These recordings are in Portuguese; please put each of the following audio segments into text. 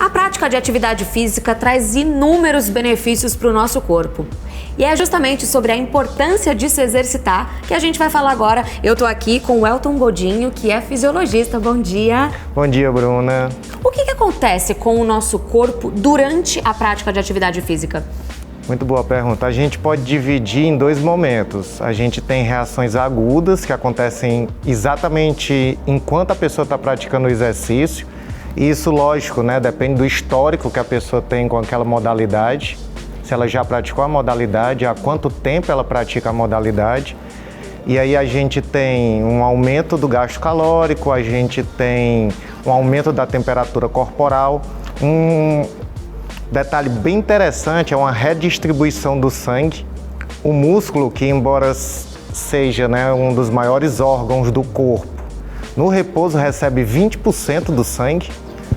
A prática de atividade física traz inúmeros benefícios para o nosso corpo. E é justamente sobre a importância de se exercitar que a gente vai falar agora. Eu tô aqui com o Elton Godinho, que é fisiologista. Bom dia. Bom dia, Bruna. O que acontece com o nosso corpo durante a prática de atividade física? Muito boa pergunta. A gente pode dividir em dois momentos. A gente tem reações agudas que acontecem exatamente enquanto a pessoa está praticando o exercício. E isso, lógico, né? Depende do histórico que a pessoa tem com aquela modalidade. Se ela já praticou a modalidade, há quanto tempo ela pratica a modalidade. E aí a gente tem um aumento do gasto calórico, a gente tem um aumento da temperatura corporal. Um detalhe bem interessante é uma redistribuição do sangue. O músculo, que embora seja, né, um dos maiores órgãos do corpo, no repouso recebe 20% do sangue.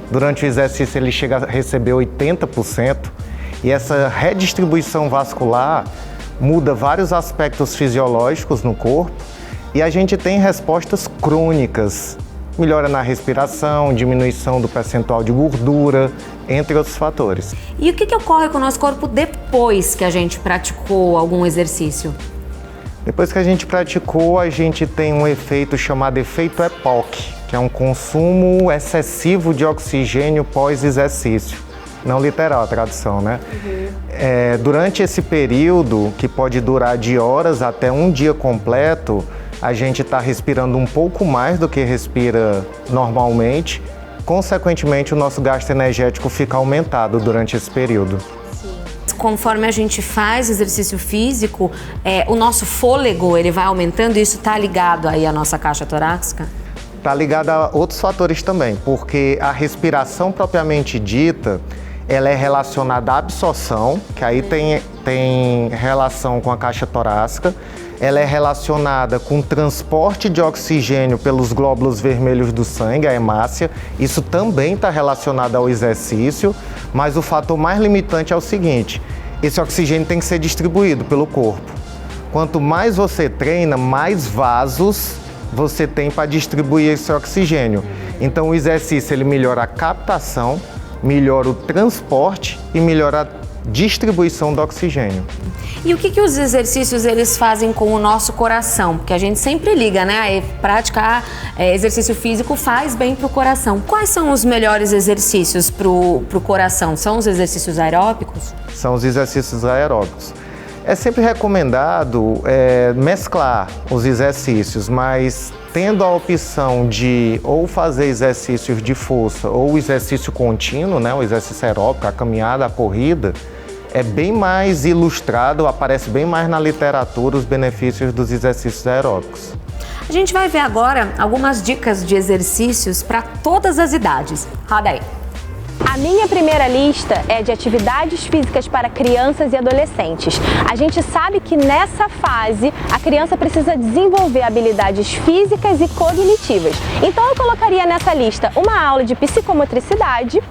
Durante o exercício ele chega a receber 80%. E essa redistribuição vascular muda vários aspectos fisiológicos no corpo e a gente tem respostas crônicas, melhora na respiração, diminuição do percentual de gordura, entre outros fatores. E o que ocorre com o nosso corpo depois que a gente praticou algum exercício? Depois que a gente praticou, a gente tem um efeito chamado efeito EPOC, que é um consumo excessivo de oxigênio pós-exercício. Não literal a tradução, né? Durante esse período, que pode durar de horas até um dia completo, a gente está respirando um pouco mais do que respira normalmente. Consequentemente, o nosso gasto energético fica aumentado durante esse período. Conforme a gente faz exercício físico, o nosso fôlego ele vai aumentando e isso está ligado aí à nossa caixa torácica? Está ligado a outros fatores também, porque a respiração propriamente dita, ela é relacionada à absorção, que aí tem relação com a caixa torácica. Ela é relacionada com o transporte de oxigênio pelos glóbulos vermelhos do sangue, a hemácia. Isso também está relacionado ao exercício, mas o fator mais limitante é o seguinte: esse oxigênio tem que ser distribuído pelo corpo. Quanto mais você treina, mais vasos você tem para distribuir esse oxigênio. Então o exercício ele melhora a captação, melhora o transporte e melhora a distribuição do oxigênio. E o que os exercícios eles fazem com o nosso coração? Porque a gente sempre liga, né? Praticar exercício físico faz bem para o coração. Quais são os melhores exercícios para o coração? São os exercícios aeróbicos? São os exercícios aeróbicos. É sempre recomendado mesclar os exercícios, mas tendo a opção de ou fazer exercícios de força ou exercício contínuo, né, o exercício aeróbico, a caminhada, a corrida, é bem mais ilustrado, aparece bem mais na literatura os benefícios dos exercícios aeróbicos. A gente vai ver agora algumas dicas de exercícios para todas as idades. Roda aí. A minha primeira lista é de atividades físicas para crianças e adolescentes. A gente sabe que nessa fase a criança precisa desenvolver habilidades físicas e cognitivas. Então eu colocaria nessa lista uma aula de psicomotricidade,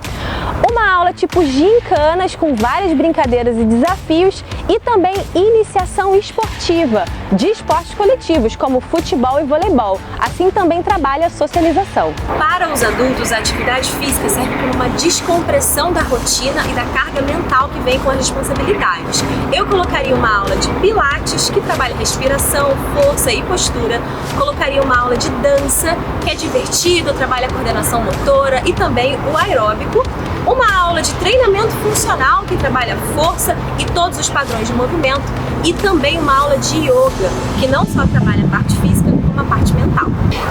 uma aula tipo gincanas com várias brincadeiras e desafios e também iniciação esportiva de esportes coletivos como futebol e voleibol. Assim também trabalha a socialização. Para os adultos, a atividade física serve como uma descompressão da rotina e da carga mental que vem com as responsabilidades. Eu colocaria uma aula de pilates, que trabalha respiração, força e postura. Colocaria uma aula de dança, que é divertido, trabalha a coordenação motora e também o aeróbico. Uma aula de treinamento funcional, que trabalha força e todos os padrões de movimento. E também uma aula de yoga, que não só trabalha a parte física, como a parte mental.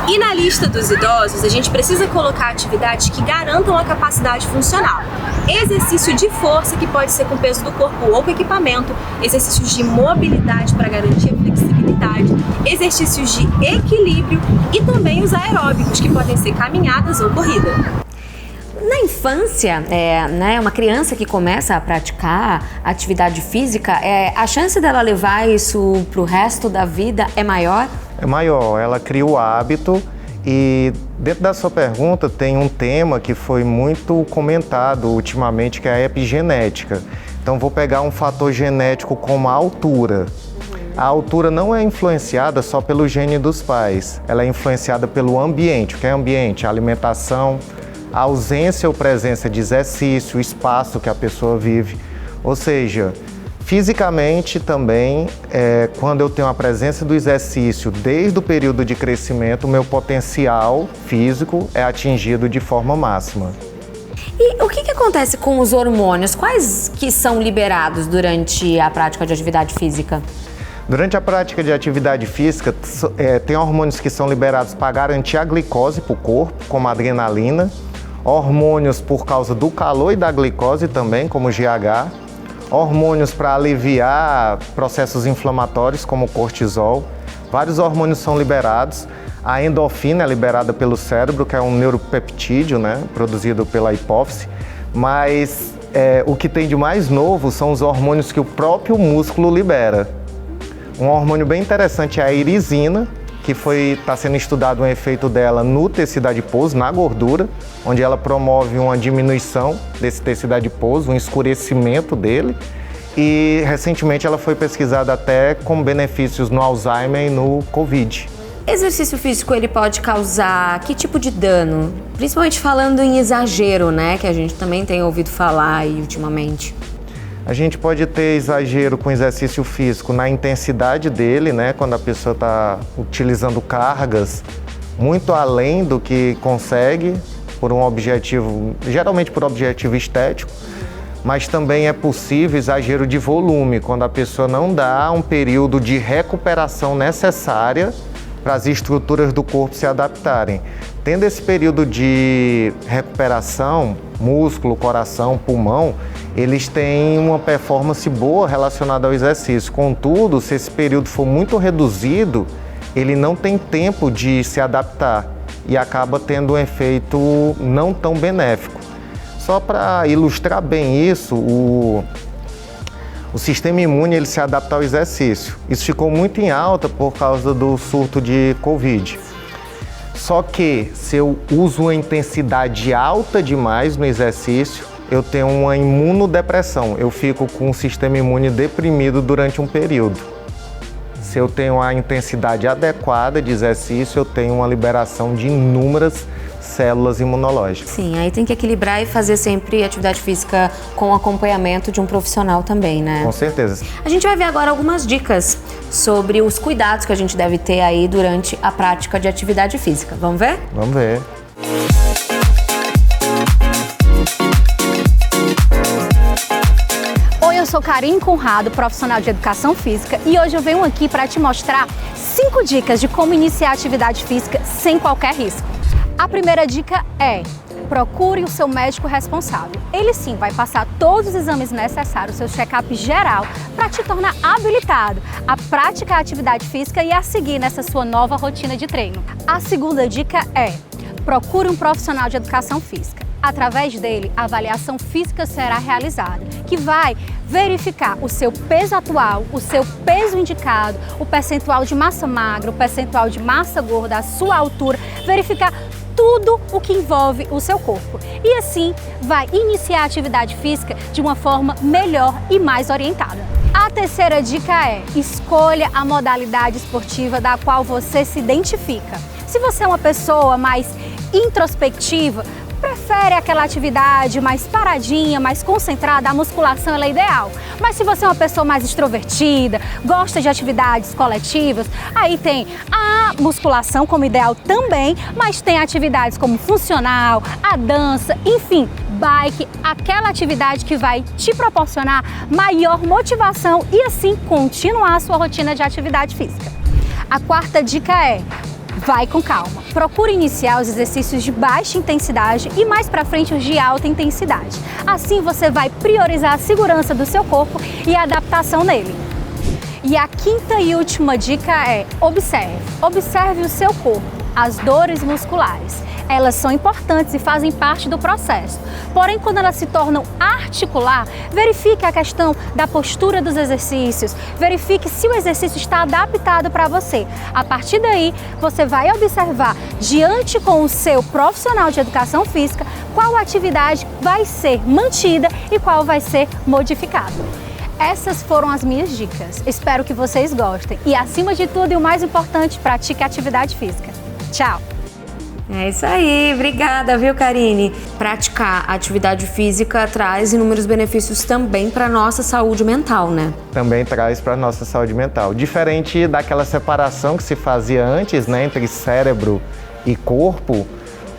E na lista dos idosos, a gente precisa colocar atividades que garantam a capacidade funcional. Exercício de força, que pode ser com peso do corpo ou com equipamento. Exercícios de mobilidade para garantir a flexibilidade. Exercícios de equilíbrio e também os aeróbicos, que podem ser caminhadas ou corrida. Na infância, uma criança que começa a praticar atividade física, a chance dela levar isso para o resto da vida é maior? É maior, ela cria o hábito e dentro da sua pergunta tem um tema que foi muito comentado ultimamente, que é a epigenética. Então vou pegar um fator genético como a altura. A altura não é influenciada só pelo gene dos pais, ela é influenciada pelo ambiente. O que é ambiente? A alimentação, a ausência ou presença de exercício, o espaço que a pessoa vive. Ou seja, fisicamente também, quando eu tenho a presença do exercício desde o período de crescimento, o meu potencial físico é atingido de forma máxima. E o que acontece com os hormônios? Quais que são liberados durante a prática de atividade física? Durante a prática de atividade física, tem hormônios que são liberados para garantir a glicose para o corpo, como a adrenalina, hormônios por causa do calor e da glicose também, como o GH, hormônios para aliviar processos inflamatórios, como o cortisol. Vários hormônios são liberados. A endorfina é liberada pelo cérebro, que é um neuropeptídeo, né, produzido pela hipófise. Mas o que tem de mais novo são os hormônios que o próprio músculo libera. Um hormônio bem interessante é a irisina, que está sendo estudado um efeito dela no tecido adiposo, na gordura, onde ela promove uma diminuição desse tecido adiposo, um escurecimento dele. E recentemente ela foi pesquisada até com benefícios no Alzheimer e no Covid. Exercício físico, ele pode causar que tipo de dano? Principalmente falando em exagero, né? Que a gente também tem ouvido falar aí ultimamente. A gente pode ter exagero com exercício físico na intensidade dele, né? Quando a pessoa está utilizando cargas muito além do que consegue por um objetivo, geralmente por objetivo estético, mas também é possível exagero de volume, quando a pessoa não dá um período de recuperação necessária para as estruturas do corpo se adaptarem. Tendo esse período de recuperação, músculo, coração, pulmão, eles têm uma performance boa relacionada ao exercício. Contudo, se esse período for muito reduzido, ele não tem tempo de se adaptar e acaba tendo um efeito não tão benéfico. Só para ilustrar bem isso, o sistema imune ele se adapta ao exercício. Isso ficou muito em alta por causa do surto de Covid. Só que se eu uso uma intensidade alta demais no exercício, eu tenho uma imunodepressão. Eu fico com o sistema imune deprimido durante um período. Se eu tenho a intensidade adequada de exercício, eu tenho uma liberação de inúmeras células imunológicas. Sim, aí tem que equilibrar e fazer sempre atividade física com acompanhamento de um profissional também, né? Com certeza. A gente vai ver agora algumas dicas sobre os cuidados que a gente deve ter aí durante a prática de atividade física. Vamos ver? Vamos ver. Oi, eu sou Karine Conrado, profissional de educação física, e hoje eu venho aqui para te mostrar 5 dicas de como iniciar a atividade física sem qualquer risco. A primeira dica é: procure o seu médico responsável. Ele sim vai passar todos os exames necessários, seu check-up geral, para te tornar habilitado a praticar a atividade física e a seguir nessa sua nova rotina de treino. A segunda dica é: procure um profissional de educação física. Através dele, a avaliação física será realizada, que vai verificar o seu peso atual, o seu peso indicado, o percentual de massa magra, o percentual de massa gorda, a sua altura, verificar tudo o que envolve o seu corpo. E assim, vai iniciar a atividade física de uma forma melhor e mais orientada. A terceira dica é: escolha a modalidade esportiva da qual você se identifica. Se você é uma pessoa mais introspectiva, prefere aquela atividade mais paradinha, mais concentrada, a musculação ela é ideal. Mas se você é uma pessoa mais extrovertida, gosta de atividades coletivas, aí tem a musculação como ideal também, mas tem atividades como funcional, a dança, enfim, bike, aquela atividade que vai te proporcionar maior motivação e assim continuar a sua rotina de atividade física. A quarta dica é: vai com calma. Procure iniciar os exercícios de baixa intensidade e mais para frente os de alta intensidade. Assim você vai priorizar a segurança do seu corpo e a adaptação nele. E a quinta e última dica é: observe. Observe o seu corpo, as dores musculares. Elas são importantes e fazem parte do processo. Porém, quando elas se tornam articular, verifique a questão da postura dos exercícios, verifique se o exercício está adaptado para você. A partir daí, você vai observar, diante com o seu profissional de educação física, qual atividade vai ser mantida e qual vai ser modificada. Essas foram as minhas dicas. Espero que vocês gostem. E, acima de tudo, e o mais importante, pratique atividade física. Tchau! É isso aí, obrigada, viu, Karine? Praticar atividade física traz inúmeros benefícios também para nossa saúde mental, né? Também traz para a nossa saúde mental. Diferente daquela separação que se fazia antes, né, entre cérebro e corpo,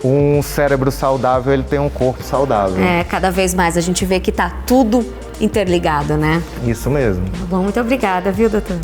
um cérebro saudável, ele tem um corpo saudável. Cada vez mais a gente vê que tá tudo interligado, né? Isso mesmo. Tá bom, muito obrigada, viu, doutor?